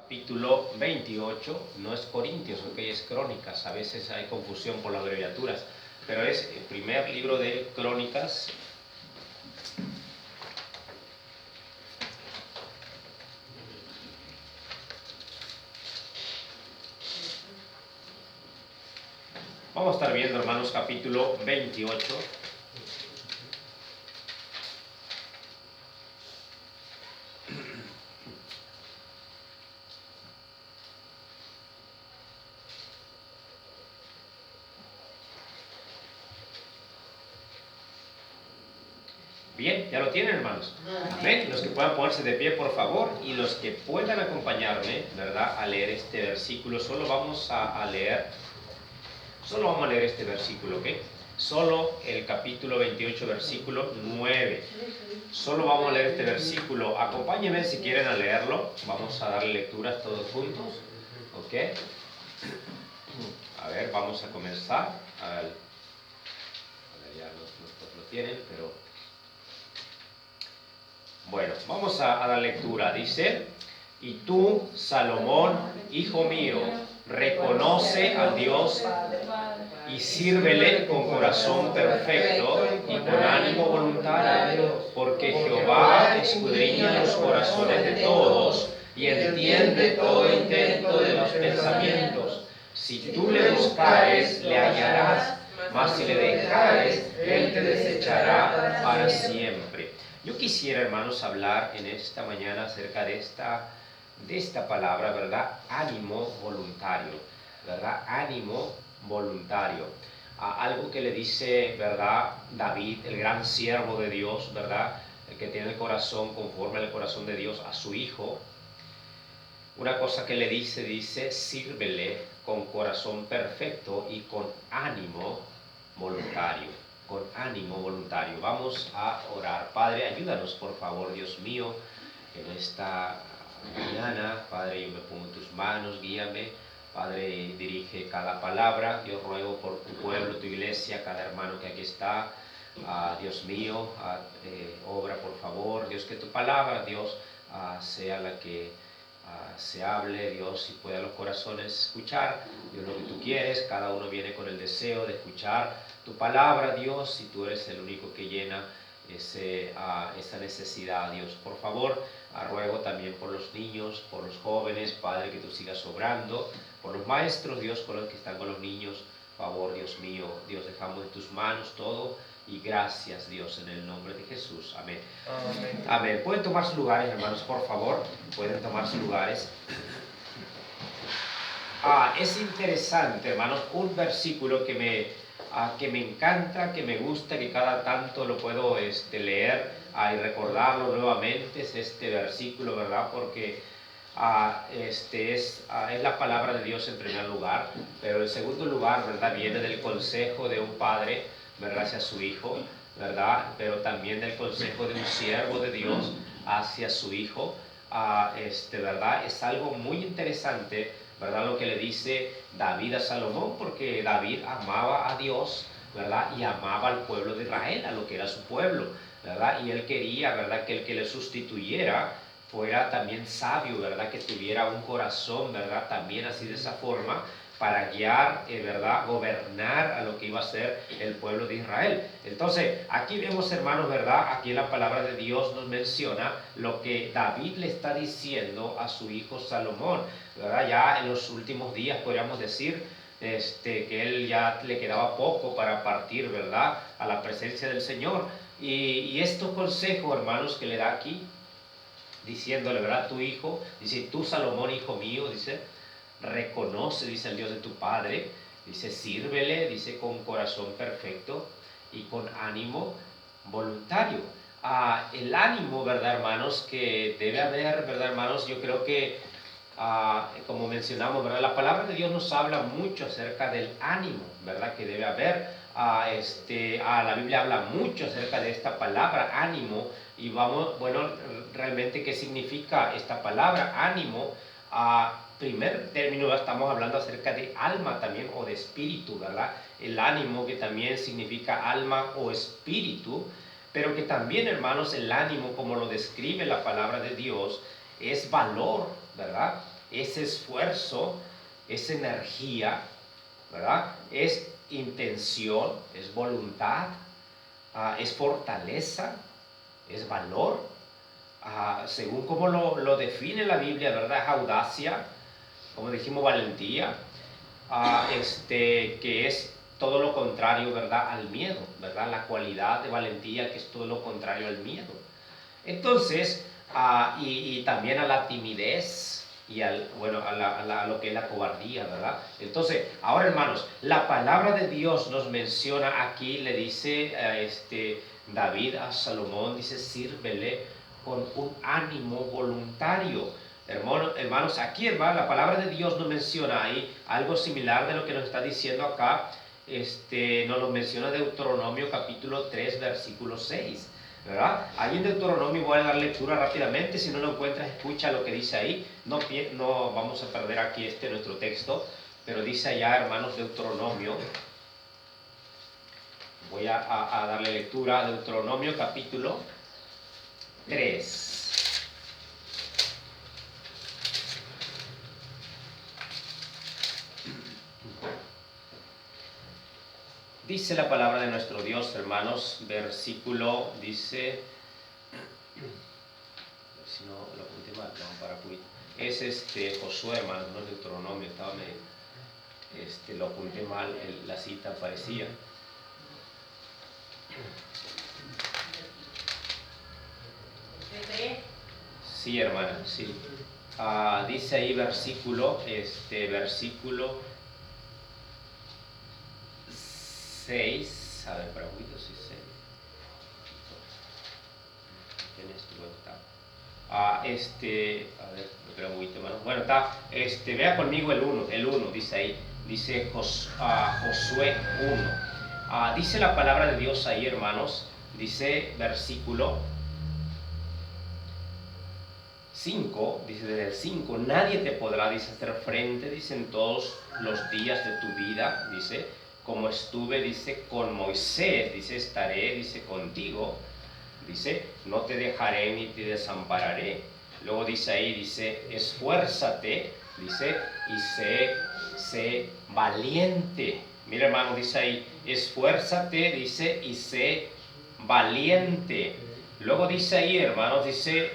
capítulo 28, no es Corintios, ok, es Crónicas, a veces hay confusión por las abreviaturas, pero es el primer libro de Crónicas. Vamos a estar viendo, hermanos, capítulo 28. Bien, ya lo tienen, hermanos. Amén. Los que puedan ponerse de pie, por favor, y los que puedan acompañarme, ¿verdad?, a leer este versículo. Solo vamos a leer este versículo, ¿ok? Solo el capítulo 28, versículo 9. Solo vamos a leer este versículo. Acompáñenme si quieren a leerlo. Vamos a darle lecturas todos juntos, ¿ok? A ver, vamos a comenzar. A ver, ya lo tienen, pero... Bueno, vamos a dar lectura. Dice: y tú, Salomón, hijo mío, reconoce a Dios y sírvele con corazón perfecto y con ánimo voluntario, porque Jehová escudriña los corazones de todos y entiende todo intento de los pensamientos. Si tú le buscares, le hallarás, mas si le dejares, él te desechará para siempre. Yo quisiera, hermanos, hablar en esta mañana acerca de esta palabra, ¿verdad? Ánimo voluntario, ¿verdad? Ánimo voluntario. Algo que le dice, ¿verdad?, David, el gran siervo de Dios, ¿verdad?, el que tiene el corazón conforme al corazón de Dios, a su hijo. Una cosa que le dice, sírvele con corazón perfecto y con ánimo voluntario. Con ánimo voluntario. Vamos a orar. Padre, ayúdanos, por favor, Dios mío, en esta mañana. Padre, yo me pongo en tus manos, guíame. Padre, dirige cada palabra. Yo ruego por tu pueblo, tu iglesia, cada hermano que aquí está. Dios mío, obra por favor. Dios, que tu palabra, Dios, sea la que se hable, Dios, y pueda los corazones escuchar, Dios, lo que tú quieres. Cada uno viene con el deseo de escuchar tu palabra, Dios, y tú eres el único que llena esa necesidad, Dios. Por favor, ruego también por los niños, por los jóvenes, Padre, que tú sigas obrando, por los maestros, Dios, por los que están con los niños. Favor, Dios mío, Dios, dejamos en tus manos todo. Y gracias, Dios, en el nombre de Jesús. Amén. Amén. Amén. ¿Pueden tomar sus lugares, hermanos, por favor? Pueden tomar sus lugares. Es interesante, hermanos, un versículo que me encanta, que me gusta, que cada tanto lo puedo leer y recordarlo nuevamente. Es este versículo, ¿verdad? Porque es la palabra de Dios en primer lugar, pero en segundo lugar, ¿verdad?, viene del consejo de un padre, ¿verdad?, hacia su hijo, ¿verdad?, pero también del consejo de un siervo de Dios hacia su hijo. ¿Verdad? Es algo muy interesante, ¿verdad?, lo que le dice David a Salomón, porque David amaba a Dios, ¿verdad?, y amaba al pueblo de Israel, a lo que era su pueblo, ¿verdad?, y él quería, ¿verdad?, que el que le sustituyera fuera también sabio, ¿verdad?, que tuviera un corazón, ¿verdad?, también así de esa forma, para guiar, ¿verdad?, gobernar a lo que iba a ser el pueblo de Israel. Entonces, aquí vemos, hermanos, ¿verdad?, aquí la palabra de Dios nos menciona lo que David le está diciendo a su hijo Salomón, ¿verdad? Ya en los últimos días podríamos decir que él ya le quedaba poco para partir, ¿verdad?, a la presencia del Señor. Y estos consejos, hermanos, que le da aquí, diciéndole, ¿verdad?, tu hijo, dice, tú, Salomón, hijo mío, dice, reconoce, dice, el Dios de tu padre, dice, sírvele, dice, con corazón perfecto y con ánimo voluntario. El ánimo, ¿verdad, hermanos?, que debe haber, ¿verdad, hermanos? Yo creo que, como mencionamos, ¿verdad?, la palabra de Dios nos habla mucho acerca del ánimo, ¿verdad?, que debe haber. La Biblia habla mucho acerca de esta palabra, ánimo, y vamos, bueno, realmente, ¿qué significa esta palabra, ánimo? Primer término, estamos hablando acerca de alma también, o de espíritu, ¿verdad? El ánimo, que también significa alma o espíritu, pero que también, hermanos, el ánimo, como lo describe la palabra de Dios, es valor, ¿verdad? es esfuerzo, es energía, ¿verdad? Es intención, es voluntad, es fortaleza, es valor, según como lo define la Biblia, ¿verdad? Es audacia, como dijimos, valentía, que es todo lo contrario, ¿verdad? Al miedo, ¿verdad? La cualidad de valentía que es todo lo contrario al miedo. Entonces, y también a la timidez y a lo que es la cobardía, ¿verdad? Entonces, ahora hermanos, la palabra de Dios nos menciona aquí, le dice David a Salomón, dice, sírvele con un ánimo voluntario. Hermanos, aquí, hermano, la palabra de Dios nos menciona ahí algo similar de lo que nos está diciendo acá. Nos lo menciona Deuteronomio capítulo 3, versículo 6. ¿Verdad? Ahí en Deuteronomio voy a dar lectura rápidamente. Si no lo encuentras, escucha lo que dice ahí. No vamos a perder aquí nuestro texto, pero dice allá, hermanos, Deuteronomio. Voy a darle lectura a Deuteronomio capítulo 3. Dice la palabra de nuestro Dios, hermanos, versículo, dice, si no lo apunté mal, no, para cuidar. Es Josué, hermanos, no es Deuteronomio, estaba lo apunté mal, la cita parecía. Sí, hermana, sí. Dice ahí versículo 6, a ver, para Windows 6. A ver, espera un poquito, hermano. Bueno, está, vea conmigo el 1, dice ahí, dice Josué 1. Dice la palabra de Dios ahí, hermanos, dice versículo 5, dice desde el 5, nadie te podrá, dice, hacer frente, dice, en todos los días de tu vida, dice, como estuve, dice, con Moisés, dice, estaré, dice, contigo, dice, no te dejaré ni te desampararé. Luego dice ahí, dice, esfuérzate, dice, y sé valiente. Mira, hermano, dice ahí, esfuérzate, dice, y sé valiente. Luego dice ahí, hermanos, dice,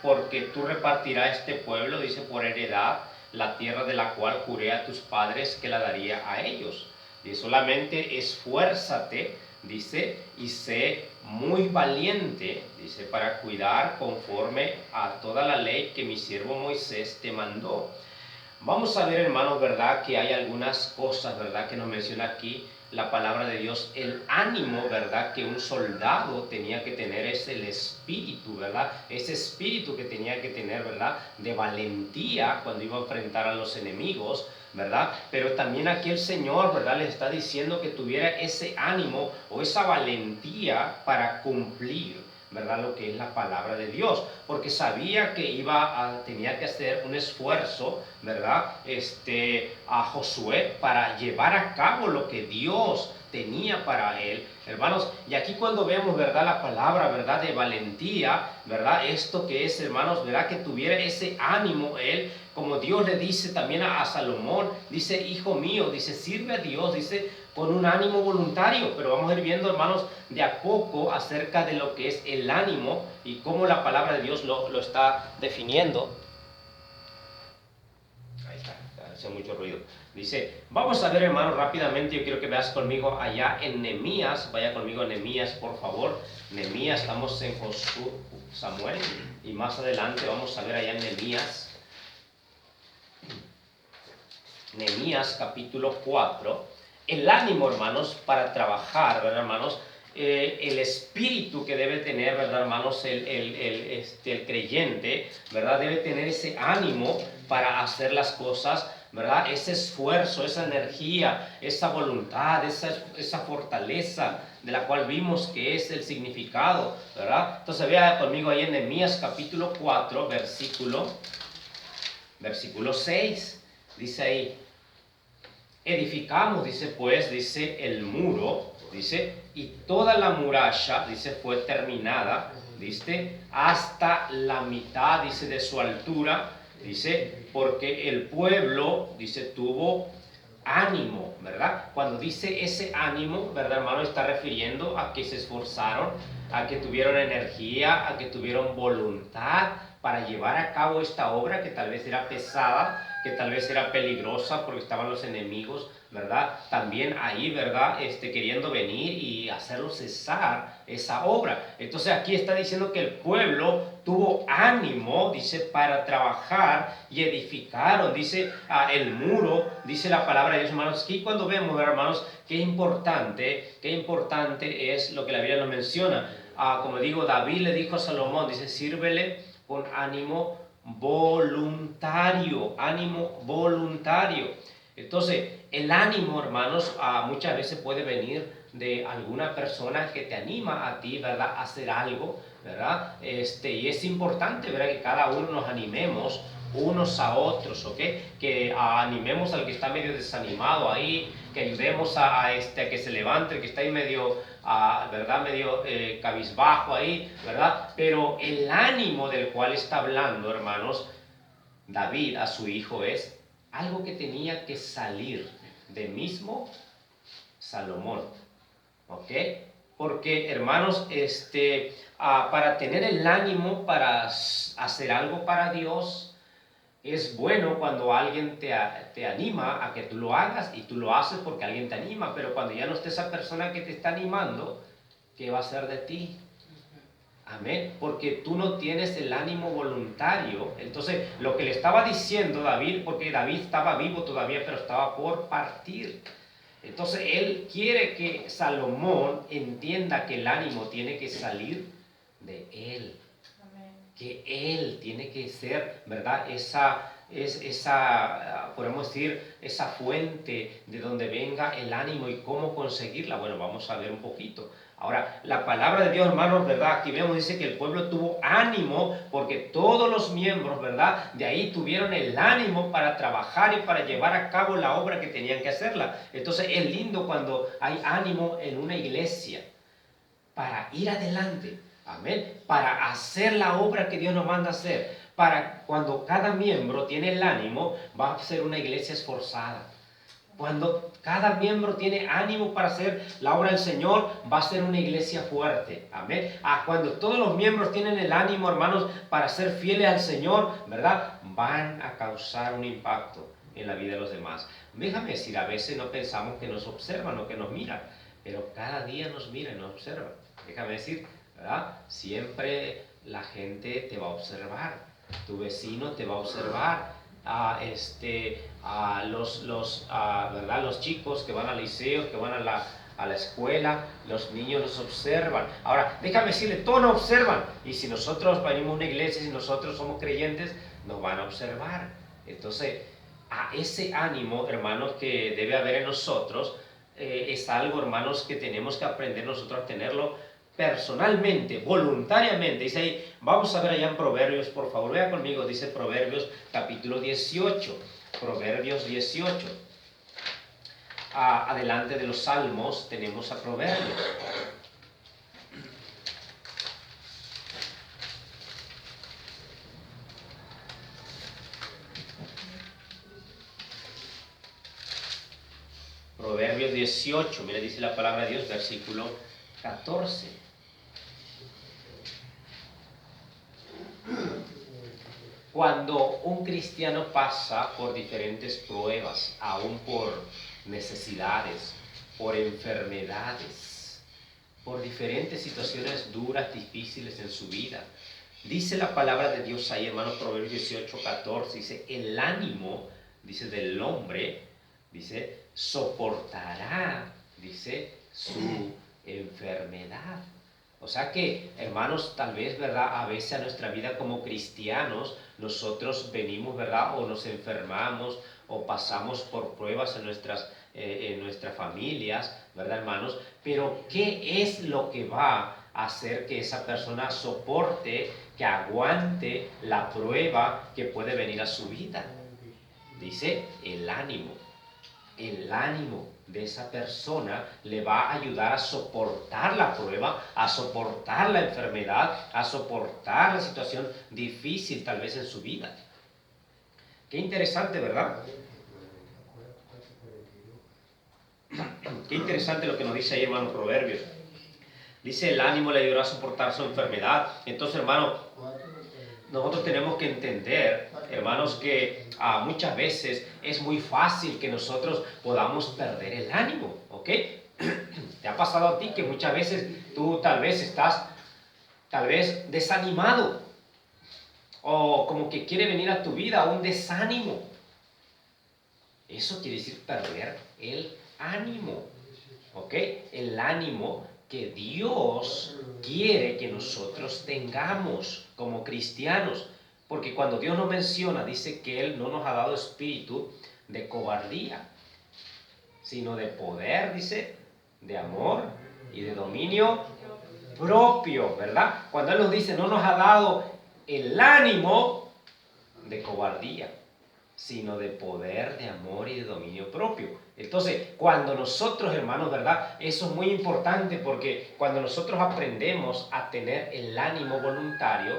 porque tú repartirás este pueblo, dice, por heredad, la tierra de la cual juré a tus padres que la daría a ellos. Y solamente esfuérzate, dice, y sé muy valiente, dice, para cuidar conforme a toda la ley que mi siervo Moisés te mandó. Vamos a ver, hermanos, ¿verdad? Que hay algunas cosas, ¿verdad? Que nos menciona aquí la palabra de Dios. El ánimo, ¿verdad? Que un soldado tenía que tener es el espíritu, ¿verdad? Ese espíritu que tenía que tener, ¿verdad? De valentía cuando iba a enfrentar a los enemigos, ¿verdad? Pero también aquí el Señor, ¿verdad? Le está diciendo que tuviera ese ánimo o esa valentía para cumplir, ¿verdad? Lo que es la palabra de Dios, porque sabía que tenía que hacer un esfuerzo, ¿verdad? A Josué para llevar a cabo lo que Dios tenía para él, hermanos. Y aquí cuando vemos, ¿verdad? La palabra, ¿verdad? De valentía, ¿verdad? Esto que es, hermanos, ¿verdad? Que tuviera ese ánimo él, como Dios le dice también a Salomón, dice, hijo mío, dice, sirve a Dios, dice, con un ánimo voluntario. Pero vamos a ir viendo, hermanos, de a poco acerca de lo que es el ánimo y cómo la palabra de Dios lo está definiendo. Ahí está, hace mucho ruido. Dice, vamos a ver, hermanos, rápidamente, yo quiero que veas conmigo allá en Nehemías, vaya conmigo a Nehemías, por favor. Nehemías, estamos en Josué, Samuel, y más adelante vamos a ver allá en Nehemías. Nehemías capítulo 4. El ánimo, hermanos, para trabajar, ¿verdad, hermanos? El espíritu que debe tener, ¿verdad, hermanos? El creyente, ¿verdad? Debe tener ese ánimo para hacer las cosas, ¿verdad? Ese esfuerzo, esa energía, esa voluntad, esa fortaleza de la cual vimos que es el significado, ¿verdad? Entonces vea conmigo ahí en Nehemías capítulo 4, versículo 6. Dice ahí, edificamos, dice pues, dice el muro, dice, y toda la muralla, dice, fue terminada, dice, hasta la mitad, dice, de su altura, Dice, porque el pueblo, dice, tuvo ánimo, ¿verdad? Cuando dice ese ánimo, ¿verdad, hermano? Está refiriendo a que se esforzaron, a que tuvieron energía, a que tuvieron voluntad para llevar a cabo esta obra que tal vez era pesada, que tal vez era peligrosa porque estaban los enemigos, ¿verdad? También ahí, ¿verdad? Queriendo venir y hacerlo cesar esa obra. Entonces aquí está diciendo que el pueblo tuvo ánimo, dice, para trabajar y edificaron, dice, el muro, dice la palabra de Dios, hermanos. Aquí cuando vemos, hermanos, qué importante es lo que la Biblia nos menciona. Como digo, David le dijo a Salomón, dice, sírvele con ánimo voluntario, Entonces, el ánimo, hermanos, muchas veces puede venir de alguna persona que te anima a ti, ¿verdad?, a hacer algo, ¿verdad? Y es importante, ¿verdad?, que cada uno nos animemos unos a otros, ¿ok? Que animemos al que está medio desanimado ahí, que ayudemos a que se levante, el que está ahí medio, ¿verdad?, medio cabizbajo ahí, ¿verdad? Pero el ánimo del cual está hablando, hermanos, David a su hijo es algo que tenía que salir de mismo Salomón, ¿ok? Porque, hermanos, para tener el ánimo para hacer algo para Dios, es bueno cuando alguien te anima a que tú lo hagas y tú lo haces porque alguien te anima, pero cuando ya no esté esa persona que te está animando, ¿qué va a hacer de ti? Amén, porque tú no tienes el ánimo voluntario. Entonces, lo que le estaba diciendo David, porque David estaba vivo todavía, pero estaba por partir. Entonces, él quiere que Salomón entienda que el ánimo tiene que salir de él. Que él tiene que ser, ¿verdad? Podemos decir, esa fuente de donde venga el ánimo y cómo conseguirla. Bueno, vamos a ver un poquito. Ahora, la palabra de Dios, hermanos, ¿verdad? Aquí vemos, dice que el pueblo tuvo ánimo porque todos los miembros, ¿verdad?, de ahí tuvieron el ánimo para trabajar y para llevar a cabo la obra que tenían que hacerla. Entonces, es lindo cuando hay ánimo en una iglesia para ir adelante. Amén. Para hacer la obra que Dios nos manda a hacer. Para cuando cada miembro tiene el ánimo, va a ser una iglesia esforzada. Cuando cada miembro tiene ánimo para hacer la obra del Señor, va a ser una iglesia fuerte. Amén. Cuando todos los miembros tienen el ánimo, hermanos, para ser fieles al Señor, ¿verdad?, van a causar un impacto en la vida de los demás. Déjame decir, a veces no pensamos que nos observan o que nos miran, pero cada día nos miran y nos observan. Déjame decir, ¿verdad? Siempre la gente te va a observar, tu vecino te va a observar, ¿verdad?, los chicos que van al liceo, que van a la escuela, los niños nos observan. Ahora, déjame decirle, todos nos observan, y si nosotros venimos a una iglesia, si nosotros somos creyentes, nos van a observar. Entonces, ese ánimo, hermanos, que debe haber en nosotros, es algo, hermanos, que tenemos que aprender nosotros a tenerlo personalmente, voluntariamente. Dice ahí, vamos a ver allá en Proverbios, por favor, vea conmigo, dice Proverbios capítulo 18, Proverbios 18. Adelante de los Salmos tenemos a Proverbios. Proverbios 18, mira, dice la palabra de Dios, versículo 14. Cuando un cristiano pasa por diferentes pruebas, aún por necesidades, por enfermedades, por diferentes situaciones duras, difíciles en su vida, dice la palabra de Dios ahí, hermanos, Proverbios 18, 14, dice, el ánimo, dice, del hombre, dice, soportará, dice, su enfermedad. O sea que, hermanos, tal vez, ¿verdad?, a veces a nuestra vida como cristianos, nosotros venimos, ¿verdad?, o nos enfermamos, o pasamos por pruebas en nuestras familias, ¿verdad, hermanos? Pero, ¿qué es lo que va a hacer que esa persona soporte, que aguante la prueba que puede venir a su vida? Dice, el ánimo. El ánimo de esa persona le va a ayudar a soportar la prueba, a soportar la enfermedad, a soportar la situación difícil tal vez en su vida. Qué interesante, ¿verdad? Qué interesante lo que nos dice ahí, hermano, Proverbios. Dice, el ánimo le ayudará a soportar su enfermedad. Entonces, hermano, nosotros tenemos que entender, hermanos, que muchas veces es muy fácil que nosotros podamos perder el ánimo, ¿ok? ¿Te ha pasado a ti que muchas veces tú tal vez estás, desanimado? O como que quiere venir a tu vida un desánimo. Eso quiere decir perder el ánimo, ¿ok? El ánimo que Dios quiere que nosotros tengamos como cristianos. Porque cuando Dios nos menciona, dice que Él no nos ha dado espíritu de cobardía, sino de poder, dice, de amor y de dominio propio, ¿verdad? Cuando Él nos dice, no nos ha dado el ánimo de cobardía, sino de poder, de amor y de dominio propio. Entonces, cuando nosotros, hermanos, ¿verdad? Eso es muy importante porque cuando nosotros aprendemos a tener el ánimo voluntario,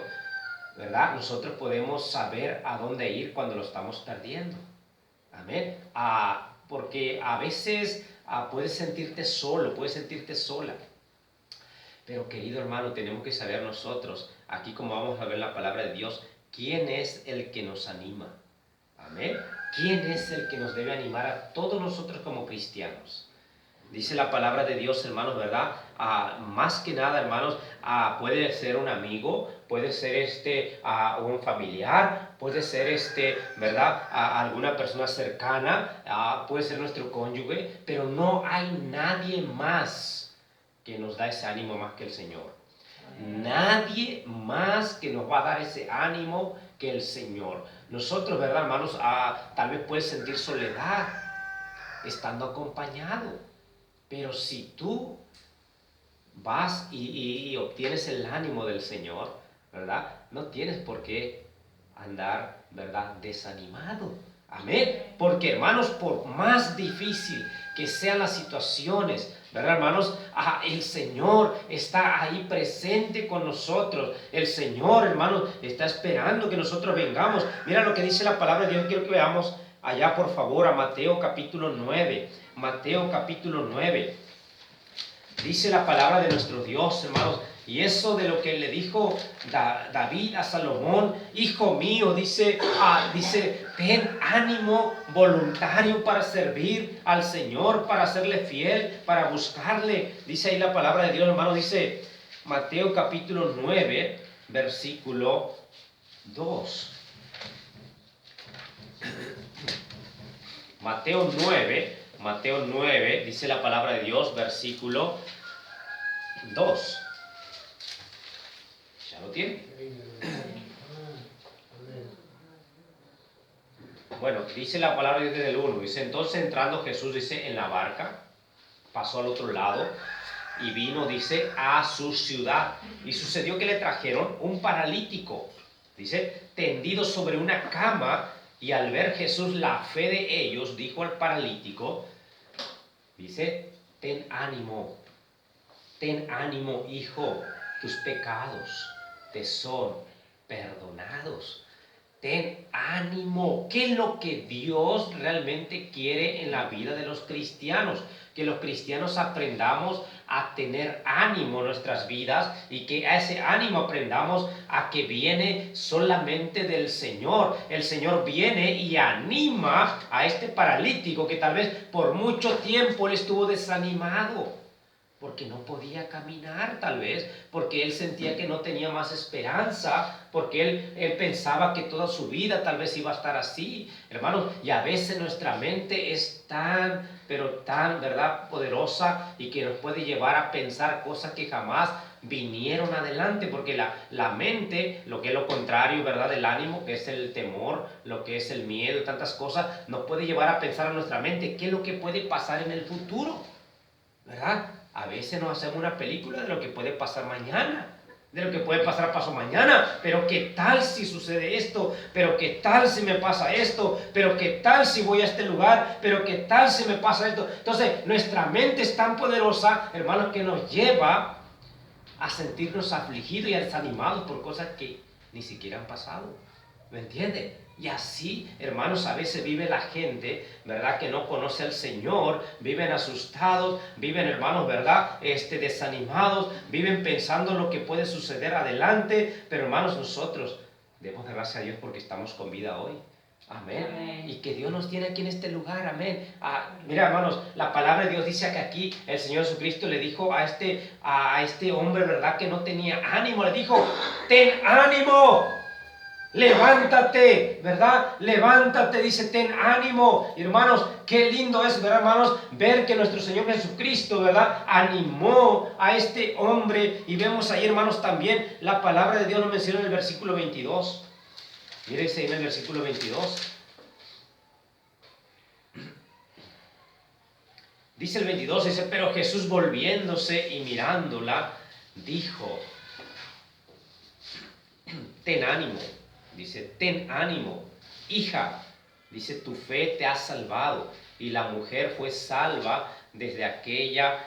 ¿verdad? Nosotros podemos saber a dónde ir cuando lo estamos perdiendo. Amén. Porque a veces puedes sentirte solo, puedes sentirte sola. Pero querido hermano, tenemos que saber nosotros, aquí como vamos a ver la palabra de Dios, ¿quién es el que nos anima? Amén. ¿Quién es el que nos debe animar a todos nosotros como cristianos? Dice la palabra de Dios, hermanos, ¿verdad? Más que nada, hermanos, puede ser un amigo, puede ser un familiar, puede ser ¿verdad? Alguna persona cercana, puede ser nuestro cónyuge, pero no hay nadie más que nos da ese ánimo más que el Señor. Nadie más que nos va a dar ese ánimo que el Señor. Nosotros, ¿verdad, hermanos? Tal vez puedes sentir soledad estando acompañado, pero si tú vas y obtienes el ánimo del Señor, ¿verdad? No tienes por qué andar, ¿verdad?, desanimado. Amén. Porque, hermanos, por más difícil que sean las situaciones, ¿verdad, hermanos? El Señor está ahí presente con nosotros. El Señor, hermanos, está esperando que nosotros vengamos. Mira lo que dice la palabra de Dios. Quiero que veamos allá, por favor, a Mateo capítulo 9. Mateo capítulo 9. Dice la palabra de nuestro Dios, hermanos. Y eso de lo que le dijo David a Salomón, hijo mío, dice, ten ánimo voluntario para servir al Señor, para serle fiel, para buscarle. Dice ahí la palabra de Dios, hermanos, dice Mateo capítulo 9, versículo 2. Mateo 9, dice la palabra de Dios, versículo 2. ¿Ya lo tiene? Bueno, dice la palabra de Dios desde el 1. Dice, entonces entrando Jesús, dice, en la barca, pasó al otro lado y vino, dice, a su ciudad. Y sucedió que le trajeron un paralítico, dice, tendido sobre una cama. Y al ver Jesús la fe de ellos, dijo al paralítico, dice, ten ánimo, hijo, tus pecados te son perdonados. Ten ánimo. ¿Qué es lo que Dios realmente quiere en la vida de los cristianos? Que los cristianos aprendamos a tener ánimo en nuestras vidas y que a ese ánimo aprendamos a que viene solamente del Señor. El Señor viene y anima a este paralítico que tal vez por mucho tiempo él estuvo desanimado, porque no podía caminar tal vez, porque él sentía que no tenía más esperanza, porque él pensaba que toda su vida tal vez iba a estar así, hermanos. Y a veces nuestra mente es tan, pero tan, ¿verdad?, poderosa, y que nos puede llevar a pensar cosas que jamás vinieron adelante, porque la mente, lo que es lo contrario, ¿verdad?, del ánimo, que es el temor, lo que es el miedo y tantas cosas, nos puede llevar a pensar en nuestra mente qué es lo que puede pasar en el futuro, ¿verdad? A veces nos hacemos una película de lo que puede pasar mañana, de lo que puede pasar paso mañana. Pero qué tal si sucede esto, pero qué tal si me pasa esto, pero qué tal si voy a este lugar, pero qué tal si me pasa esto. Entonces nuestra mente es tan poderosa, hermanos, que nos lleva a sentirnos afligidos y desanimados por cosas que ni siquiera han pasado. ¿Me entiende? Y así, hermanos, a veces vive la gente, ¿verdad? Que no conoce al Señor, viven asustados, viven, hermanos, ¿verdad? Desanimados, viven pensando en lo que puede suceder adelante. Pero, hermanos, nosotros demos de gracias a Dios porque estamos con vida hoy. Amén. Amén. Y que Dios nos tiene aquí en este lugar. Amén. Mira, hermanos, la palabra de Dios dice que aquí el Señor Jesucristo le dijo a este hombre, ¿verdad? Que no tenía ánimo. Le dijo, ten ánimo. Levántate, ¿verdad? Levántate, dice, ten ánimo. Y hermanos, qué lindo es, ¿verdad, hermanos? Ver que nuestro Señor Jesucristo, ¿verdad? Animó a este hombre. Y vemos ahí, hermanos, también la palabra de Dios nos menciona en el versículo 22. Mírense ahí en el versículo 22. Dice el 22, dice, pero Jesús volviéndose y mirándola, dijo, ten ánimo. Dice, ten ánimo, hija. Dice, tu fe te ha salvado. Y la mujer fue salva desde aquella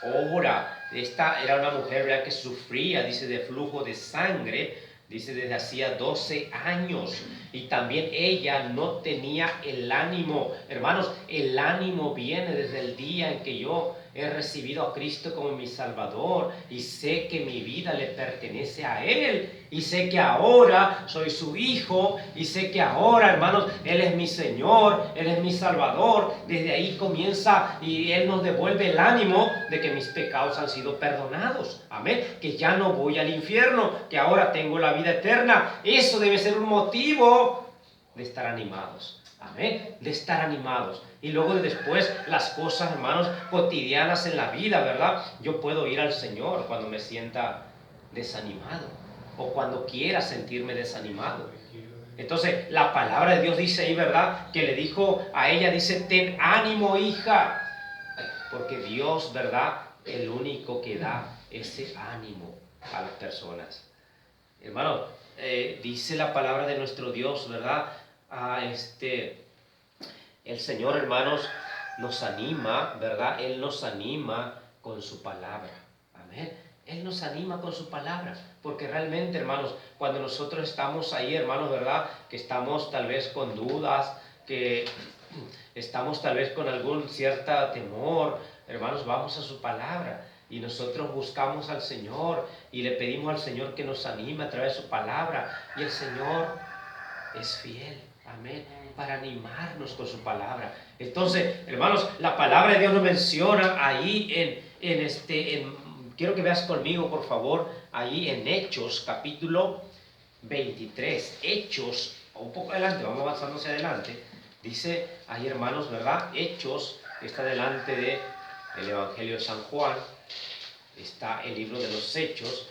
hora. Esta era una mujer, ¿verdad?, que sufría, dice, de flujo de sangre. Dice, desde hacía 12 años. Y también ella no tenía el ánimo. Hermanos, el ánimo viene desde el día en que yo he recibido a Cristo como mi Salvador. Y sé que mi vida le pertenece a Él. Y sé que ahora soy su hijo. Y sé que ahora, hermanos, Él es mi Señor. Él es mi Salvador. Desde ahí comienza y Él nos devuelve el ánimo de que mis pecados han sido perdonados. Amén. Que ya no voy al infierno. Que ahora tengo la vida eterna. Eso debe ser un motivo de estar animados. Amén. De estar animados. Y luego después las cosas, hermanos, cotidianas en la vida, ¿verdad? Yo puedo ir al Señor cuando me sienta desanimado. O cuando quiera sentirme desanimado. Entonces, la palabra de Dios dice ahí, ¿verdad? Que le dijo a ella, dice, ten ánimo, hija. Porque Dios, ¿verdad?, el único que da ese ánimo a las personas. Hermano, dice la palabra de nuestro Dios, ¿verdad? El Señor, hermanos, nos anima, ¿verdad? Él nos anima con su palabra. Amén. Él nos anima con su palabra, porque realmente, hermanos, cuando nosotros estamos ahí, hermanos, ¿verdad?, que estamos tal vez con dudas, que estamos tal vez con algún cierto temor, hermanos, vamos a su palabra y nosotros buscamos al Señor y le pedimos al Señor que nos anime a través de su palabra, y el Señor es fiel, amén, para animarnos con su palabra. Entonces, hermanos, la palabra de Dios nos menciona ahí quiero que veas conmigo, por favor, ahí en Hechos, capítulo 23. Hechos, un poco adelante, vamos avanzando hacia adelante. Dice ahí, hermanos, ¿verdad? Hechos, está delante del Evangelio de San Juan. Está el libro de los Hechos.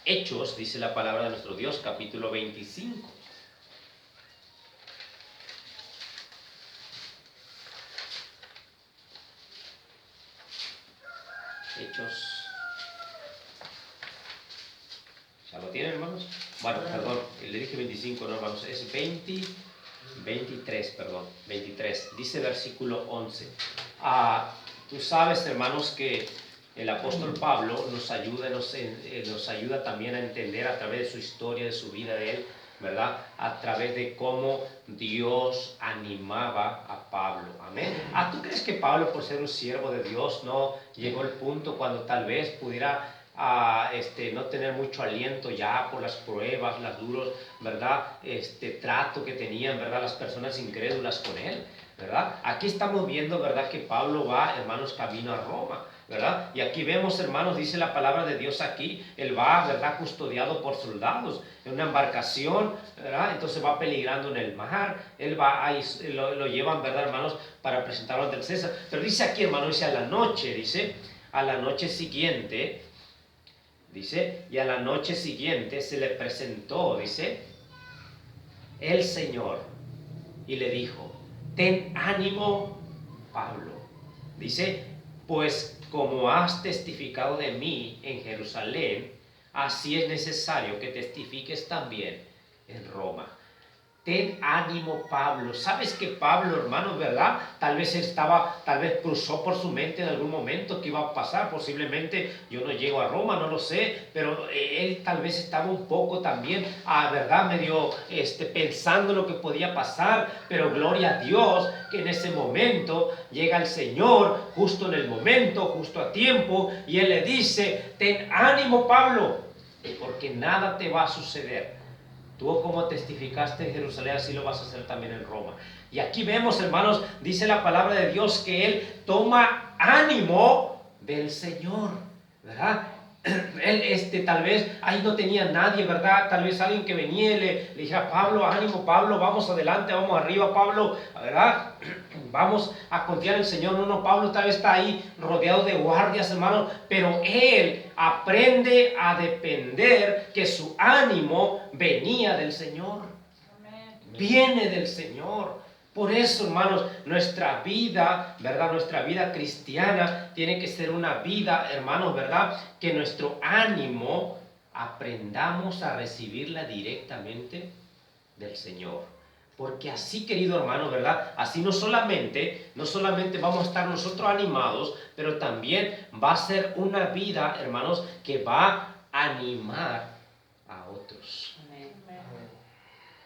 Hechos, dice la palabra de nuestro Dios, capítulo 25. Hechos. ¿Ya lo tienen, hermanos? Bueno, perdón, le dije 25, no, hermanos, es 23, perdón, 23. Dice versículo 11. Tú sabes, hermanos, que el apóstol Pablo nos ayuda también a entender a través de su historia, de su vida de él, ¿verdad? A través de cómo Dios animaba a Pablo. Amén. ¿Tú crees que Pablo, por ser un siervo de Dios, no llegó al punto cuando tal vez pudiera no tener mucho aliento ya por las pruebas, las duros, ¿verdad? Trato que tenían, ¿verdad?, las personas incrédulas con él, ¿verdad? Aquí estamos viendo, ¿verdad?, que Pablo va, hermanos, camino a Roma, ¿verdad? Y aquí vemos, hermanos, dice la palabra de Dios aquí, él va, ¿verdad?, custodiado por soldados en una embarcación, ¿verdad? Entonces va peligrando en el mar, él va ahí, lo llevan, ¿verdad, hermanos?, para presentarlo ante el César. Pero dice aquí, hermano, dice a la noche siguiente, dice, y a la noche siguiente se le presentó, dice, el Señor, y le dijo, ten ánimo, Pablo. Dice, pues como has testificado de mí en Jerusalén, así es necesario que testifiques también en Roma. Ten ánimo, Pablo. ¿Sabes que Pablo, hermano, verdad? Tal vez cruzó por su mente en algún momento que iba a pasar. Posiblemente yo no llego a Roma, no lo sé, pero él tal vez estaba un poco también, verdad, medio pensando lo que podía pasar. Pero gloria a Dios que en ese momento llega el Señor, justo en el momento, justo a tiempo, y Él le dice: ten ánimo, Pablo, porque nada te va a suceder. Tú, como testificaste en Jerusalén, así lo vas a hacer también en Roma. Y aquí vemos, hermanos, dice la palabra de Dios que Él toma ánimo del Señor, ¿verdad? Él, tal vez ahí no tenía nadie, ¿verdad? Tal vez alguien que venía y le dijera: Pablo, ánimo, Pablo, vamos adelante, vamos arriba, Pablo, ¿verdad? Vamos a confiar en el Señor. No, Pablo tal vez está ahí rodeado de guardias, hermanos, pero él aprende a depender que su ánimo venía del Señor. Amén. Viene del Señor. Por eso, hermanos, nuestra vida, ¿verdad? Nuestra vida cristiana tiene que ser una vida, hermanos, ¿verdad? Que nuestro ánimo aprendamos a recibirla directamente del Señor. Porque así, querido hermano, ¿verdad? Así no solamente vamos a estar nosotros animados, pero también va a ser una vida, hermanos, que va a animar a otros. Amén.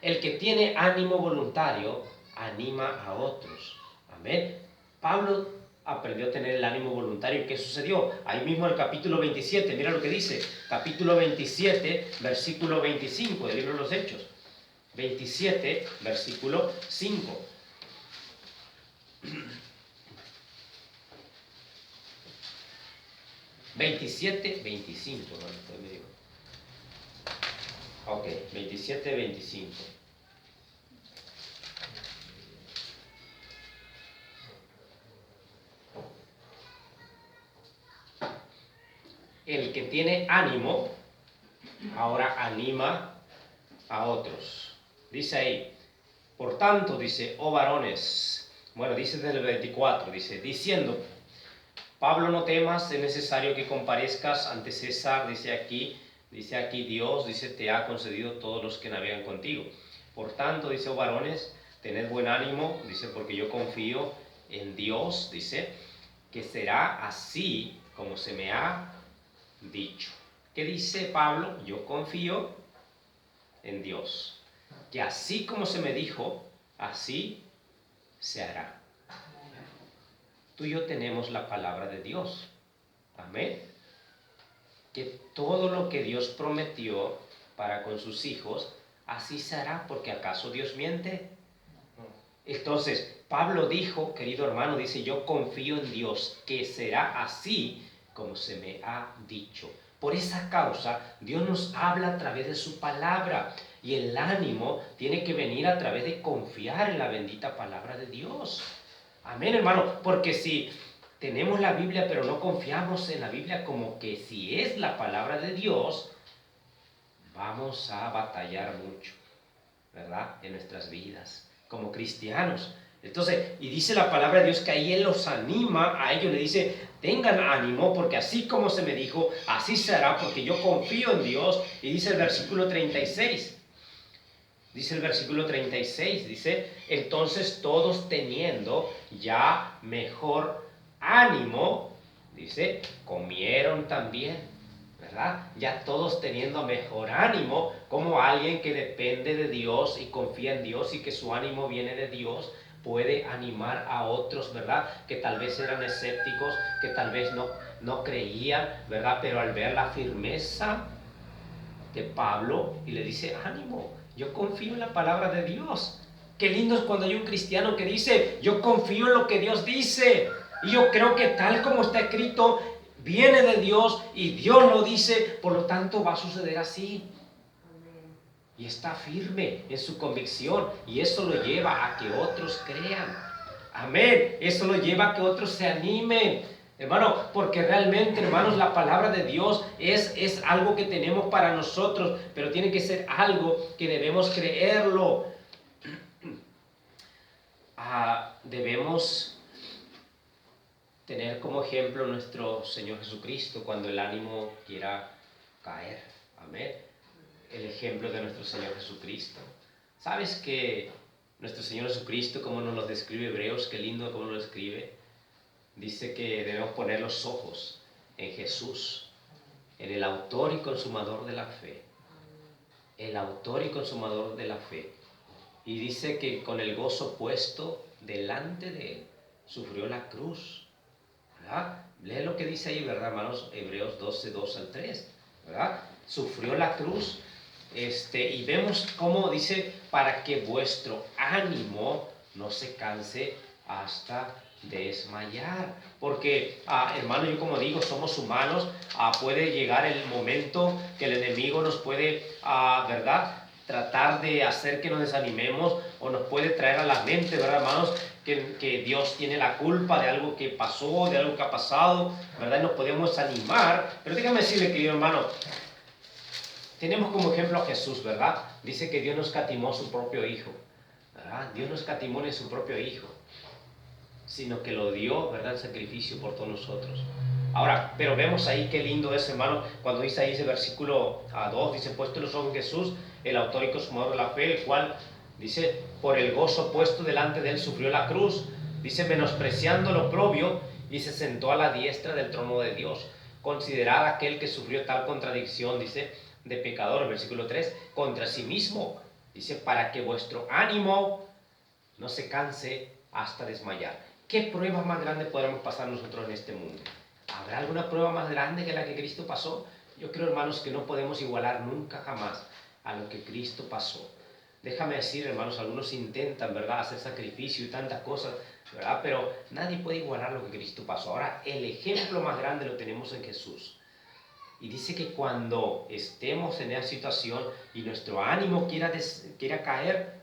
El que tiene ánimo voluntario anima a otros. Amén. Pablo aprendió a tener el ánimo voluntario. ¿Qué sucedió? Ahí mismo en el capítulo 27, mira lo que dice. Capítulo 27, versículo 25 del libro de los Hechos. 27, versículo 5. ¿27, 25? Ok, 27, 25. El que tiene ánimo, ahora anima a otros. Dice ahí: por tanto, dice, oh varones, bueno, dice desde el 24, dice, diciendo: Pablo, no temas, es necesario que comparezcas ante César. Dice aquí Dios, dice, te ha concedido todos los que navegan contigo. Por tanto, dice, oh varones, tened buen ánimo, dice, porque yo confío en Dios, dice, que será así como se me ha dicho. ¿Qué dice Pablo? Yo confío en Dios, que así como se me dijo, así se hará. Tú y yo tenemos la palabra de Dios. Amén. Que todo lo que Dios prometió para con sus hijos, así se hará, porque ¿acaso Dios miente? Entonces, Pablo dijo, querido hermano, dice, yo confío en Dios, que será así como se me ha dicho. Por esa causa, Dios nos habla a través de su palabra, y el ánimo tiene que venir a través de confiar en la bendita palabra de Dios. Amén, hermano, porque si tenemos la Biblia pero no confiamos en la Biblia como que si es la palabra de Dios, vamos a batallar mucho, ¿verdad? En nuestras vidas como cristianos. Entonces, y dice la palabra de Dios que ahí Él los anima a ellos, le dice: tengan ánimo, porque así como se me dijo, así será, porque yo confío en Dios. Y dice el versículo 36, dice, entonces todos teniendo ya mejor ánimo, dice, comieron también, ¿verdad? Ya todos teniendo mejor ánimo, como alguien que depende de Dios y confía en Dios y que su ánimo viene de Dios, puede animar a otros, ¿verdad? Que tal vez eran escépticos, que tal vez no creían, ¿verdad? Pero al ver la firmeza de Pablo, y le dice: ánimo, yo confío en la palabra de Dios. Qué lindo es cuando hay un cristiano que dice: yo confío en lo que Dios dice, y yo creo que tal como está escrito, viene de Dios, y Dios lo dice, por lo tanto va a suceder así. Y está firme en su convicción, y eso lo lleva a que otros crean. Amén. Eso lo lleva a que otros se animen, hermano, porque realmente, hermanos, la palabra de Dios es algo que tenemos para nosotros, pero tiene que ser algo que debemos creerlo. Debemos tener como ejemplo nuestro Señor Jesucristo cuando el ánimo quiera caer. Amén. El ejemplo de nuestro Señor Jesucristo. ¿Sabes que nuestro Señor Jesucristo, como nos lo describe Hebreos, qué lindo como lo describe? Dice que debemos poner los ojos en Jesús, en el autor y consumador de la fe. El autor y consumador de la fe. Y dice que con el gozo puesto delante de él, sufrió la cruz. ¿Verdad? Lee lo que dice ahí, ¿verdad, hermanos? Hebreos 12, 2 al 3. ¿Verdad? Sufrió la cruz. Y vemos cómo dice, para que vuestro ánimo no se canse hasta desmayar. Porque, hermano, yo como digo, somos humanos. Puede llegar el momento que el enemigo nos puede, ¿verdad?, tratar de hacer que nos desanimemos, o nos puede traer a la mente, ¿verdad, hermanos?, que Dios tiene la culpa de algo que pasó, de algo que ha pasado, ¿verdad? Y nos podemos animar. Pero déjame decirle, querido hermano, tenemos como ejemplo a Jesús, ¿verdad? Dice que Dios no escatimó a su propio Hijo, ¿verdad? Dios no escatimó ni a su propio Hijo, sino que lo dio, ¿verdad?, en sacrificio por todos nosotros. Ahora, pero vemos ahí qué lindo es, hermano, cuando dice ahí ese versículo 2, dice, puesto los ojos en Jesús, el autor y consumador de la fe, el cual, dice, por el gozo puesto delante de él sufrió la cruz, dice, menospreciando lo oprobio, y se sentó a la diestra del trono de Dios. Considerad aquel que sufrió tal contradicción, dice, de pecador, versículo 3, contra sí mismo, dice, para que vuestro ánimo no se canse hasta desmayar. ¿Qué prueba más grande podremos pasar nosotros en este mundo? ¿Habrá alguna prueba más grande que la que Cristo pasó? Yo creo, hermanos, que no podemos igualar nunca jamás a lo que Cristo pasó. Déjame decir, hermanos, algunos intentan, ¿verdad?, hacer sacrificio y tantas cosas, ¿verdad? Pero nadie puede igualar lo que Cristo pasó. Ahora, el ejemplo más grande lo tenemos en Jesús. Y dice que cuando estemos en esa situación y nuestro ánimo quiera caer,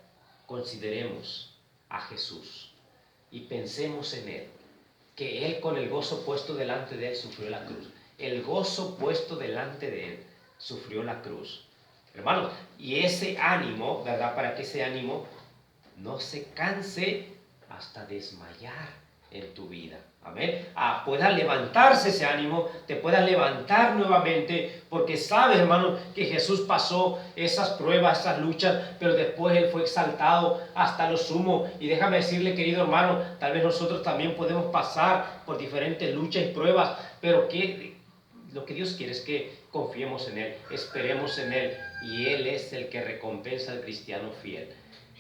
consideremos a Jesús y pensemos en Él, que Él con el gozo puesto delante de Él sufrió la cruz. El gozo puesto delante de Él sufrió la cruz. Hermanos, y ese ánimo, ¿verdad?, para que ese ánimo no se canse hasta desmayar en tu vida. Amén. Pueda levantarse ese ánimo, te puedas levantar nuevamente, porque sabes, hermano, que Jesús pasó esas pruebas, esas luchas, pero después Él fue exaltado hasta lo sumo. Y déjame decirle, querido hermano, tal vez nosotros también podemos pasar por diferentes luchas y pruebas, pero lo que Dios quiere es que confiemos en Él, esperemos en Él, y Él es el que recompensa al cristiano fiel.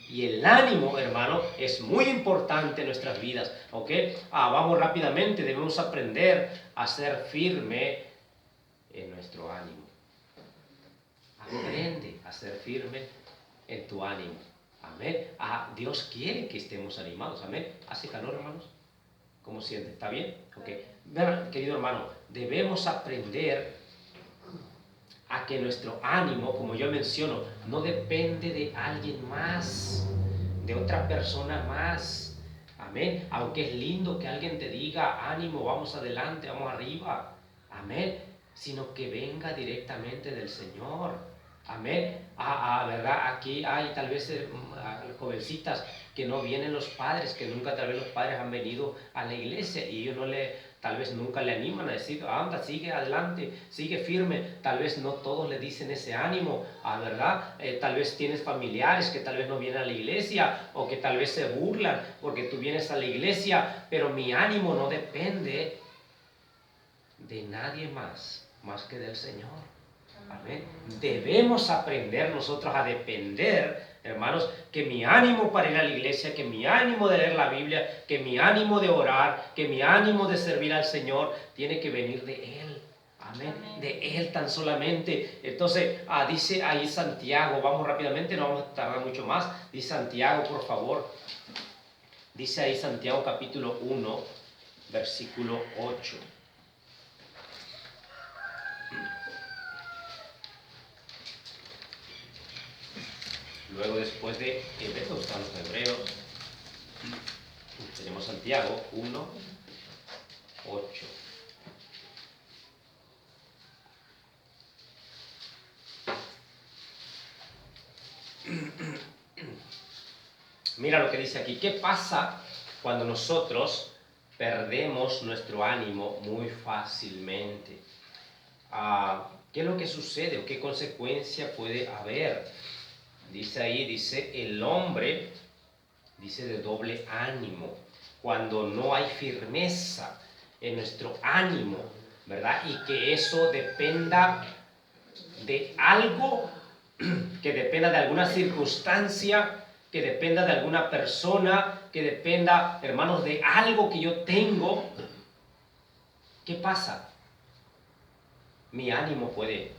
Y el ánimo, hermano, es muy importante en nuestras vidas, ¿ok? Vamos rápidamente, debemos aprender a ser firme en nuestro ánimo. Aprende a ser firme en tu ánimo. Amén. Dios quiere que estemos animados. Amén. ¿Hace calor, hermanos? ¿Cómo siente? ¿Está bien? Ok. Vean, querido hermano, debemos aprender a que nuestro ánimo, como yo menciono, no depende de alguien más, de otra persona más. Amén. Aunque es lindo que alguien te diga, ánimo, vamos adelante, vamos arriba. Amén. Sino que venga directamente del Señor. Amén. ¿Verdad? Aquí hay tal vez jovencitas que no vienen los padres, que nunca tal vez los padres han venido a la iglesia y ellos tal vez nunca le animan a decir, anda, sigue adelante, sigue firme. Tal vez no todos le dicen ese ánimo, ¿verdad? Tal vez tienes familiares que tal vez no vienen a la iglesia, o que tal vez se burlan porque tú vienes a la iglesia, pero mi ánimo no depende de nadie más que del Señor. Amén. Debemos aprender nosotros a depender, hermanos, que mi ánimo para ir a la iglesia, que mi ánimo de leer la Biblia, que mi ánimo de orar, que mi ánimo de servir al Señor tiene que venir de Él. Amén. De Él tan solamente. Entonces, dice ahí Santiago, vamos rápidamente, no vamos a tardar mucho más. Dice Santiago, por favor. Dice ahí Santiago capítulo 1, versículo 8. Luego, después de Hebreos, están los Hebreos. Tenemos Santiago 1, 8. Mira lo que dice aquí. ¿Qué pasa cuando nosotros perdemos nuestro ánimo muy fácilmente? ¿Qué es lo que sucede o qué consecuencia puede haber? Dice ahí, dice, el hombre, dice, de doble ánimo, cuando no hay firmeza en nuestro ánimo, ¿verdad? Y que eso dependa de algo, que dependa de alguna circunstancia, que dependa de alguna persona, que dependa, hermanos, de algo que yo tengo. ¿Qué pasa? Mi ánimo puede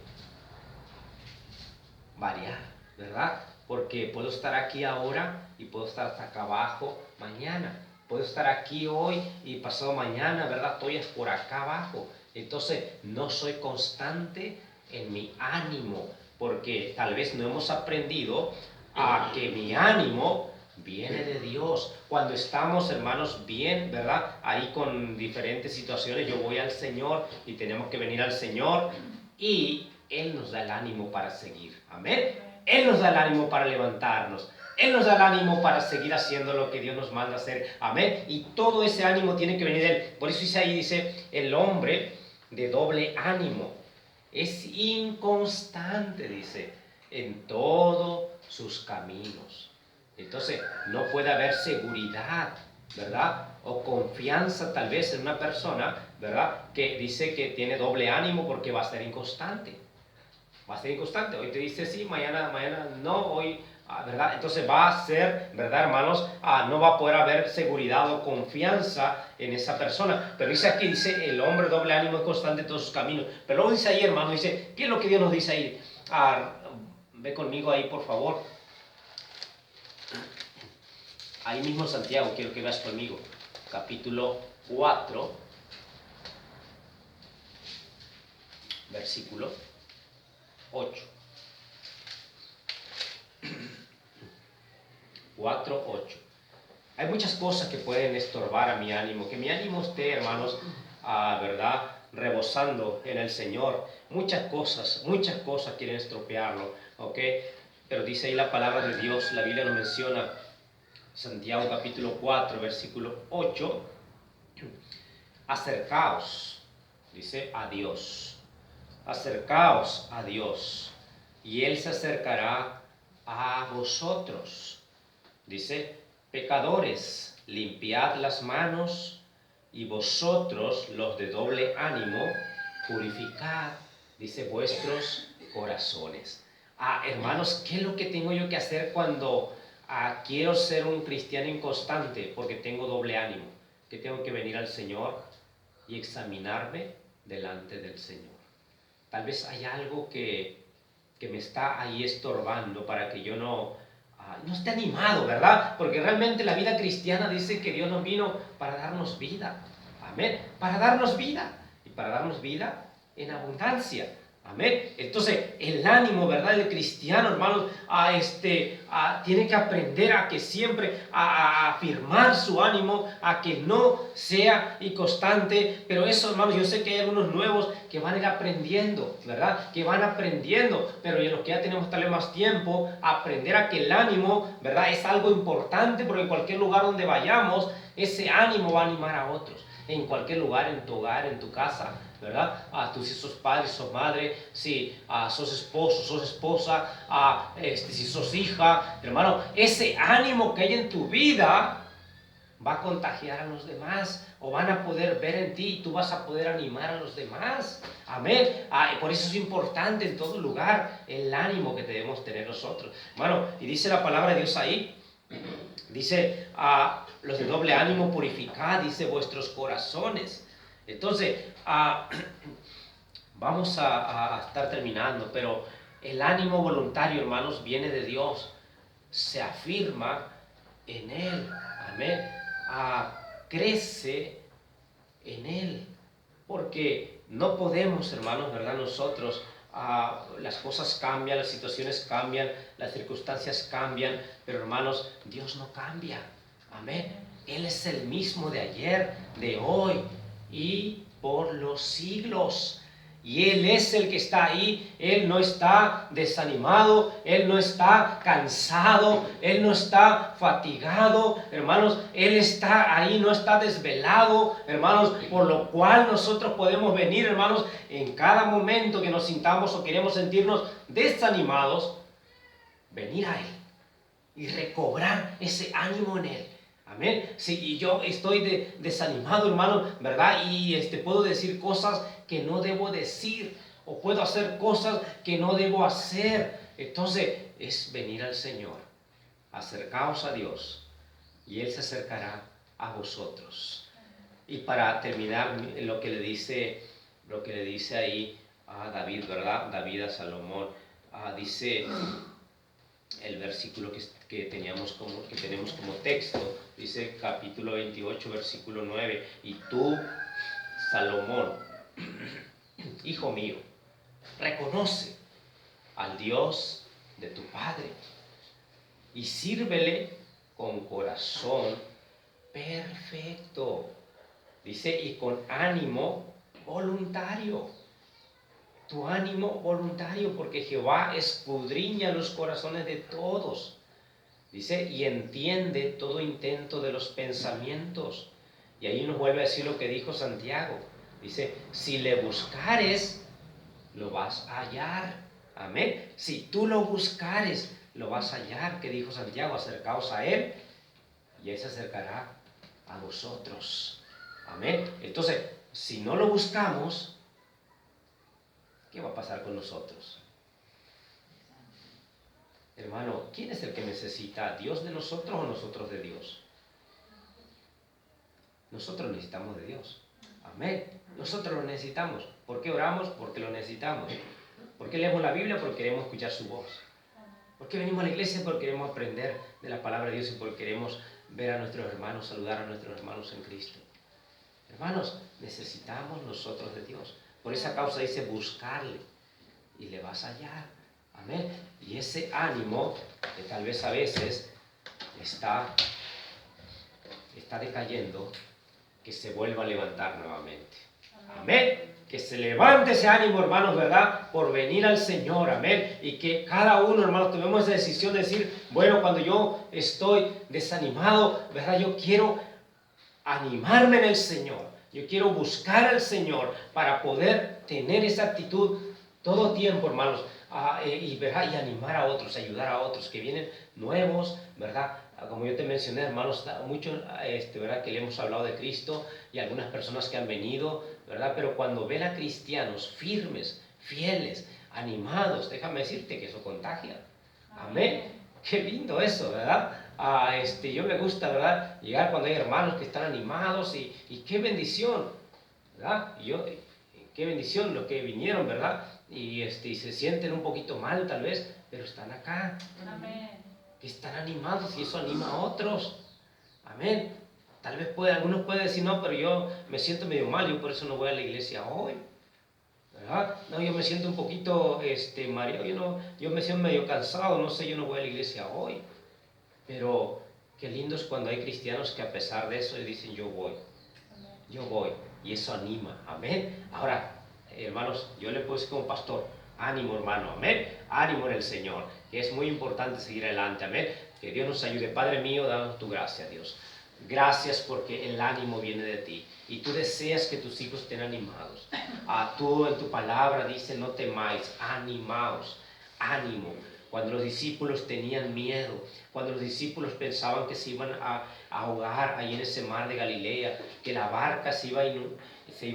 variar, ¿verdad? Porque puedo estar aquí ahora y puedo estar hasta acá abajo mañana. Puedo estar aquí hoy y pasado mañana, ¿verdad? Estoy por acá abajo. Entonces, no soy constante en mi ánimo, porque tal vez no hemos aprendido a que mi ánimo viene de Dios. Cuando estamos, hermanos, bien, ¿verdad? Ahí con diferentes situaciones, yo voy al Señor y tenemos que venir al Señor y Él nos da el ánimo para seguir. Amén. Él nos da el ánimo para levantarnos. Él nos da el ánimo para seguir haciendo lo que Dios nos manda hacer. Amén. Y todo ese ánimo tiene que venir de Él. Por eso dice ahí, dice, el hombre de doble ánimo es inconstante, dice, en todos sus caminos. Entonces, no puede haber seguridad, ¿verdad? O confianza tal vez en una persona, ¿verdad? Que dice que tiene doble ánimo porque va a ser inconstante. Va a ser inconstante. Hoy te dice sí, mañana no, hoy, ¿verdad? Entonces va a ser, ¿verdad, hermanos? No va a poder haber seguridad o confianza en esa persona. Pero dice aquí, dice, el hombre doble ánimo es constante en todos sus caminos. Pero luego dice ahí, hermano, dice, ¿qué es lo que Dios nos dice ahí? Ve conmigo ahí, por favor. Ahí mismo Santiago, quiero que veas conmigo. Capítulo 4, versículo 8. 4, 8. Hay muchas cosas que pueden estorbar a mi ánimo. Que mi ánimo esté, hermanos, ¿verdad? Rebosando en el Señor. Muchas cosas quieren estropearlo, ¿ok? Pero dice ahí la palabra de Dios, la Biblia lo menciona, Santiago capítulo 4, versículo 8. Acercaos, dice, a Dios. Acercaos a Dios, y Él se acercará a vosotros. Dice, pecadores, limpiad las manos, y vosotros, los de doble ánimo, purificad, dice, vuestros corazones. Hermanos, ¿qué es lo que tengo yo que hacer cuando quiero ser un cristiano inconstante? Porque tengo doble ánimo, que tengo que venir al Señor y examinarme delante del Señor. Tal vez hay algo que me está ahí estorbando para que yo no esté animado, ¿verdad? Porque realmente la vida cristiana dice que Dios nos vino para darnos vida. Amén. Para darnos vida. Y para darnos vida en abundancia. Amén. Entonces, el ánimo, ¿verdad? El cristiano, hermanos, tiene que aprender a que siempre, a afirmar su ánimo, a que no sea inconstante. Pero eso, hermanos, yo sé que hay algunos nuevos que van a ir aprendiendo, ¿verdad? Que van aprendiendo, pero los que ya tenemos tal vez más tiempo, aprender a que el ánimo, ¿verdad? Es algo importante, porque en cualquier lugar donde vayamos, ese ánimo va a animar a otros. En cualquier lugar, en tu hogar, en tu casa, ¿verdad? Tú si sos padre, sos madre, si sos esposo, sos esposa, si sos hija, hermano, ese ánimo que hay en tu vida va a contagiar a los demás, o van a poder ver en ti y tú vas a poder animar a los demás. Amén. Por eso es importante en todo lugar el ánimo que debemos tener nosotros, hermano. Y dice la palabra de Dios ahí, dice, los de doble ánimo purificad, dice, vuestros corazones. Entonces, vamos a estar terminando, pero el ánimo voluntario, hermanos, viene de Dios, se afirma en Él, amén, crece en Él, porque no podemos, hermanos, ¿verdad? Nosotros, las cosas cambian, las situaciones cambian, las circunstancias cambian, pero hermanos, Dios no cambia, amén. Él es el mismo de ayer, de hoy y por los siglos. Y Él es el que está ahí. Él no está desanimado, Él no está cansado, Él no está fatigado, hermanos. Él está ahí, no está desvelado, hermanos, por lo cual nosotros podemos venir, hermanos, en cada momento que nos sintamos o queremos sentirnos desanimados, venir a Él y recobrar ese ánimo en Él. Amén. Si yo estoy desanimado, hermano, ¿verdad? Y puedo decir cosas que no debo decir, o puedo hacer cosas que no debo hacer. Entonces es venir al Señor, acercaos a Dios, y Él se acercará a vosotros. Y para terminar, lo que le dice ahí a David, ¿verdad? David a Salomón, dice el versículo que tenemos como texto, dice capítulo 28, versículo 9, y tú, Salomón, hijo mío, reconoce al Dios de tu Padre y sírvele con corazón perfecto. Dice, y con ánimo voluntario. Tu ánimo voluntario, porque Jehová escudriña los corazones de todos. Dice, y entiende todo intento de los pensamientos. Y ahí nos vuelve a decir lo que dijo Santiago. Dice, si le buscares, lo vas a hallar. Amén. Si tú lo buscares, lo vas a hallar. Que dijo Santiago, acercaos a Él y Él se acercará a vosotros. Amén. Entonces, si no lo buscamos, ¿qué va a pasar con nosotros? Hermano, ¿quién es el que necesita? ¿Dios de nosotros o nosotros de Dios? Nosotros necesitamos de Dios. Amén. Nosotros lo necesitamos. ¿Por qué oramos? Porque lo necesitamos. ¿Por qué leemos la Biblia? Porque queremos escuchar su voz. ¿Por qué venimos a la iglesia? Porque queremos aprender de la palabra de Dios y porque queremos ver a nuestros hermanos, saludar a nuestros hermanos en Cristo. Hermanos, necesitamos nosotros de Dios. Por esa causa dice buscarle y le vas a hallar. Amén. Y ese ánimo que tal vez a veces está decayendo, que se vuelva a levantar nuevamente. Amén. Que se levante ese ánimo, hermanos, ¿verdad? Por venir al Señor. Amén. Y que cada uno, hermanos, tomemos esa decisión de decir, bueno, cuando yo estoy desanimado, ¿verdad? Yo quiero animarme en el Señor. Yo quiero buscar al Señor para poder tener esa actitud todo tiempo, hermanos, ¿verdad? Y animar a otros, ayudar a otros que vienen nuevos, ¿verdad? Como yo te mencioné, hermanos, mucho, ¿verdad? Que le hemos hablado de Cristo y algunas personas que han venido, ¿verdad? Pero cuando ven a cristianos firmes, fieles, animados, déjame decirte que eso contagia. Amén. Qué lindo eso, ¿verdad? Yo me gusta, ¿verdad? Llegar cuando hay hermanos que están animados y qué bendición, ¿verdad? Qué bendición los que vinieron, ¿verdad? Y se sienten un poquito mal tal vez, pero están acá. Amén. Que están animados y eso anima a otros. Amén. Tal vez algunos pueden decir, no, pero yo me siento medio mal, yo por eso no voy a la iglesia hoy. ¿Verdad? No, yo me siento un poquito mareado, yo me siento medio cansado, no sé, yo no voy a la iglesia hoy. Pero qué lindo es cuando hay cristianos que a pesar de eso dicen, yo voy, y eso anima. Amén. Ahora, hermanos, yo le puedo decir como pastor, ánimo, hermano, amén, ánimo en el Señor, que es muy importante seguir adelante, amén. Que Dios nos ayude. Padre mío, danos tu gracia, Dios. Gracias porque el ánimo viene de ti y tú deseas que tus hijos estén animados. Tú en tu palabra dice, no temáis, animaos, ánimo. Cuando los discípulos tenían miedo, cuando los discípulos pensaban que se iban a ahogar ahí en ese mar de Galilea, que la barca se iba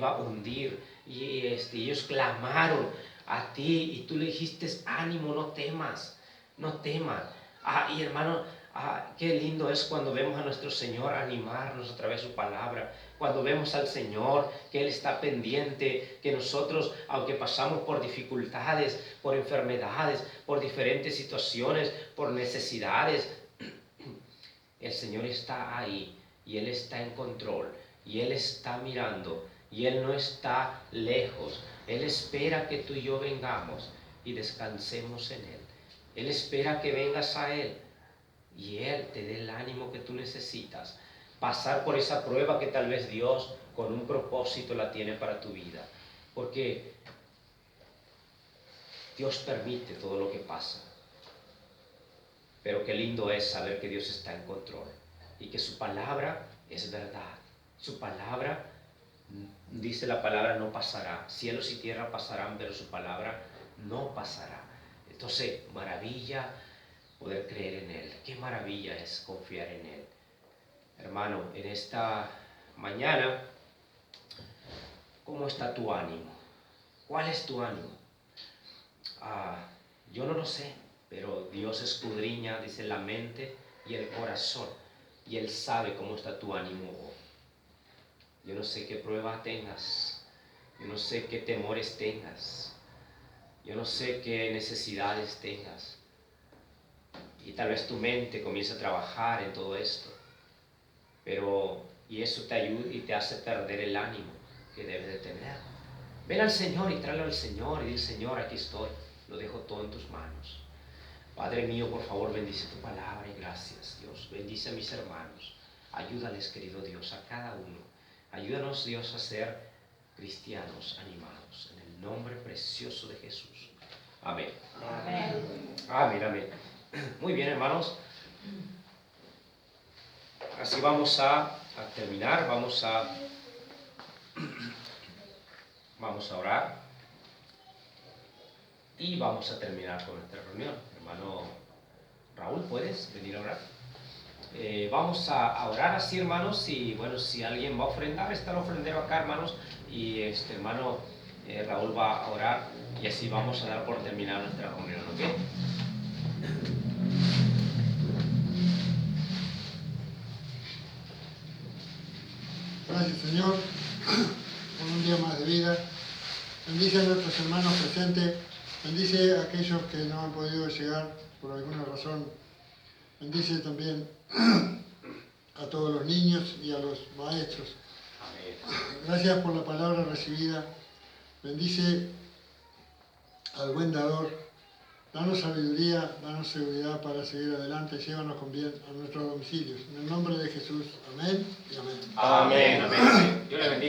a hundir, y ellos clamaron a ti y tú le dijiste, ánimo, no temas, no temas. Y hermano, qué lindo es cuando vemos a nuestro Señor animarnos a través de su palabra, cuando vemos al Señor que Él está pendiente, que nosotros, aunque pasamos por dificultades, por enfermedades, por diferentes situaciones, por necesidades, el Señor está ahí y Él está en control y Él está mirando y Él no está lejos. Él espera que tú y yo vengamos y descansemos en Él. Él espera que vengas a Él y Él te dé el ánimo que tú necesitas. Pasar por esa prueba que tal vez Dios con un propósito la tiene para tu vida. Porque Dios permite todo lo que pasa. Pero qué lindo es saber que Dios está en control y que su palabra es verdad. Su palabra, dice la palabra, no pasará. Cielos y tierra pasarán, pero su palabra no pasará. Entonces, maravilla poder creer en Él. Qué maravilla es confiar en Él. Hermano, en esta mañana, ¿cómo está tu ánimo? ¿Cuál es tu ánimo? Yo no lo sé, pero Dios escudriña, dice, la mente y el corazón, y Él sabe cómo está tu ánimo hoy. Yo no sé qué prueba tengas, yo no sé qué temores tengas, yo no sé qué necesidades tengas, y tal vez tu mente comience a trabajar en todo esto, y eso te ayuda y te hace perder el ánimo que debes de tener. Ven al Señor y tráelo al Señor y dile: Señor, aquí estoy, lo dejo todo en tus manos. Padre mío, por favor, bendice tu palabra y gracias, Dios. Bendice a mis hermanos. Ayúdales, querido Dios, a cada uno. Ayúdanos, Dios, a ser cristianos animados. En el nombre precioso de Jesús. Amén. Amén. Amén, amén. Muy bien, hermanos. Así vamos a terminar. Vamos a orar. Y vamos a terminar con nuestra reunión. Hermano Raúl, ¿puedes venir a orar? Vamos a orar así, hermanos, y bueno, si alguien va a ofrendar, está el ofrendero acá, hermanos, y hermano Raúl va a orar, y así vamos a dar por terminar nuestra reunión, ¿ok? Gracias, Señor, por un día más de vida. Bendice a nuestros hermanos presentes, bendice a aquellos que no han podido llegar por alguna razón. Bendice también a todos los niños y a los maestros. Amén. Gracias por la palabra recibida. Bendice al buen dador. Danos sabiduría, danos seguridad para seguir adelante. Llévanos con bien a nuestros domicilios. En el nombre de Jesús. Amén y amén. Amén, amén. Dios le bendiga.